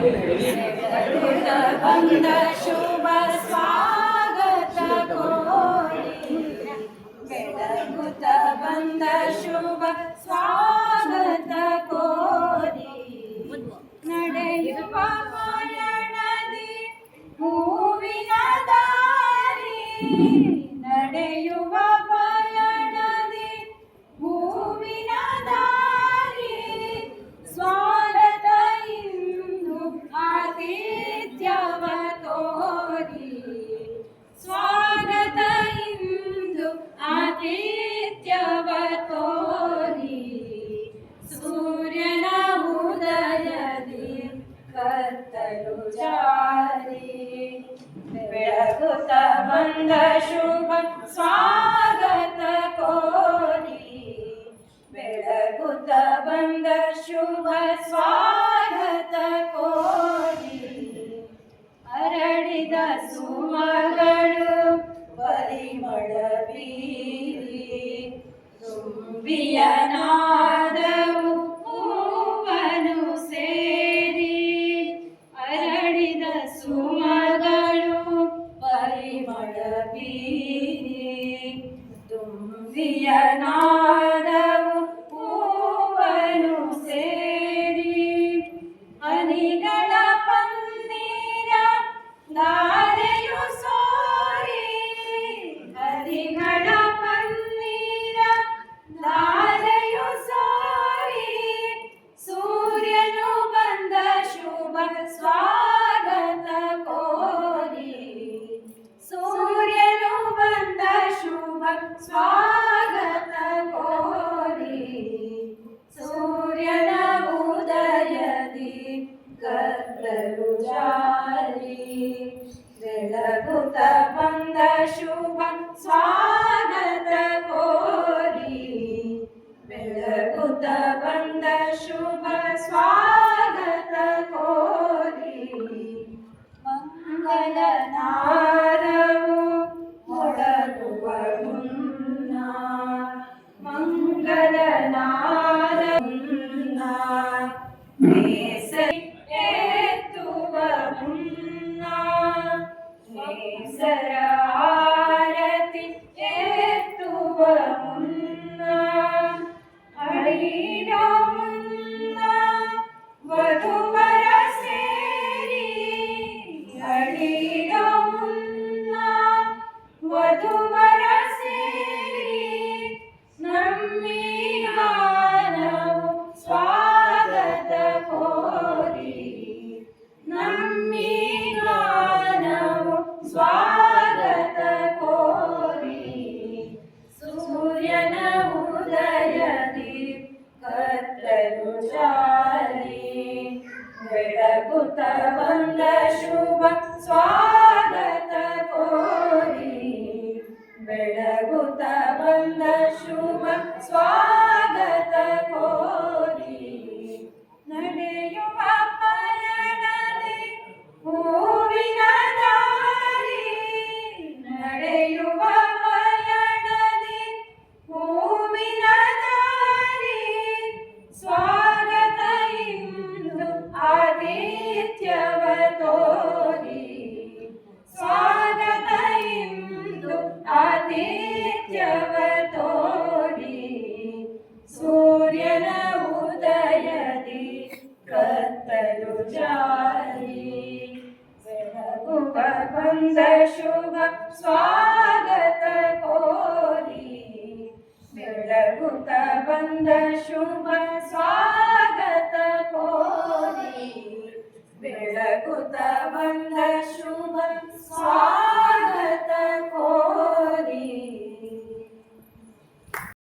ಬೆಳಗುತ್ತ ಬಂದ ಶುಭ ಸ್ವಾಗತ ಕೋರಿ ಬೆಳಗುತ್ತ ಬಂದ ಶುಭ ಸ್ವಾಗತ ಕೋರಿ ನಡೆಯುವ ಪಯಣದಿ ಹೂವಿನ ದಾರಿ ನಡೆಯುವ ಪಯಣದಿ ಹೂವಿನ ದಾರಿ ಸ್ವಾಗತ ಇಂದು ಆತಿಥ್ಯವ ತೋರಿ ಸ್ವಾಗತ ಇಂದು ಆತಿಥ್ಯವ ತೋರಿ ಸೂರ್ಯನ ಉದಯದಿ ಕತ್ತಲು ಜಾರಿ ಬೆಳಗುತ್ತ ಬಂದ ಶುಭ ಸ್ವಾಗತ ಕೋರಿ ಬೆಳಗುತ್ತ ಬಂದ ಶುಭ ಸ್ವಾಗತ ಕೋರಿ ಅರಳಿದ ಸುಮಗಳು ಪರಿಮಳ ಬೀರಿ ತುಂಬಿಯ ನಾದವು ಹೂವನು ಸೇರಿ ಅರಳಿದ ಸುಮಗಳು ಪರಿಮಳ ಬೀರಿ ತುಂಬಿಯ ನಾದವು ಹೂವನು ಸೇರಿ ಹನಿಗಳ ಪನ್ನೀರ ಧಾರೆಯು ಸೋರಿ ಹನಿಗಳ ಪನ್ನೀರ ಧಾರೆಯು ಸೋರಿ ಸೂರ್ಯನು ಬಂದ ಶುಭ ಸ್ವಾಗತ ಕೋರಿ ಸೂರ್ಯನು ಬಂದ ಶುಭ ಸ್ವಾಗತ ಕೋರಿ ಸೂರ್ಯನ ಉದಯದಿ ಕತ್ತಲು ಜಾರಿ ಬೆಳಗುತ್ತ ಬಂದ ಶುಭ ಸ್ವಾಗತ ಕೋರಿ ಬೆಳಗುತ್ತ ಬಂದ ಶುಭ ಸ್ವಾಗತ ಕೋರಿ ಮಂಗಲ ನಾದವು ಮೊಳಗುವ ಮುನ್ನ ಮಂಗಲ ನಾದ ಮುನ್ನ ಎತ್ತುವ ಮುನ್ನ ನೇಸರ ಆರತಿ ಎತ್ತುವ ಮುನ್ನ ಅಳಿಡೋ ಮುನ್ನ ವಧುವರ ಸೇರಿ ಅಳಿಡೋ ಮುನ್ನ ವಧುವರ ಸೇರಿ ನಮ್ಮಿ ಗಾನವು ಸ್ವಾಗತ ಕೋರಿ ನಮ್ಮಿ ಗಾನವು ಸ್ವಾಗತ ಕೋರಿ ಸೂರ್ಯನ ಉದಯದಿ ಕತ್ತಲು ಜಾರಿ ಬೆಳಗುತ್ತ ಬಂದ ಶುಭ ಸ್ವಾಗತ ಕೋರಿ ಬೆಳಗುತ್ತ ಬಂದ ಶುಭ ಸ್ವಾಗತ ಕೋರಿ ನಡೆಯುವ ಪಯಣದಿ ಹೂವಿನ ದಾರಿ ನಡೆಯುವ ಪಯಣದಿ ಹೂವಿನ ದಾರಿ ಸ್ವಾಗತ ಇಂದು ಆತಿಥ್ಯವ ತೋರಿ ಸ್ವಾಗತ ಇಂದು ಆತಿಥ್ಯವ ತೋರಿ ಸೂರ್ಯನ ಉದಯದಿ ಕತ್ತಲು ಜಾರಿ ಬೆಳಗುವ ಬಂದ ಶುಭ ಸ್ವಾಗತ ಕೋರಿ ಬೆಳಗುತ್ತ ಬಂದ ಶುಭ ಸ್ವಾಗತ ಕೋರಿ ಬೆಳಗುತ್ತ ಬಂದ ಶುಭ ಸ್ವಾಗತ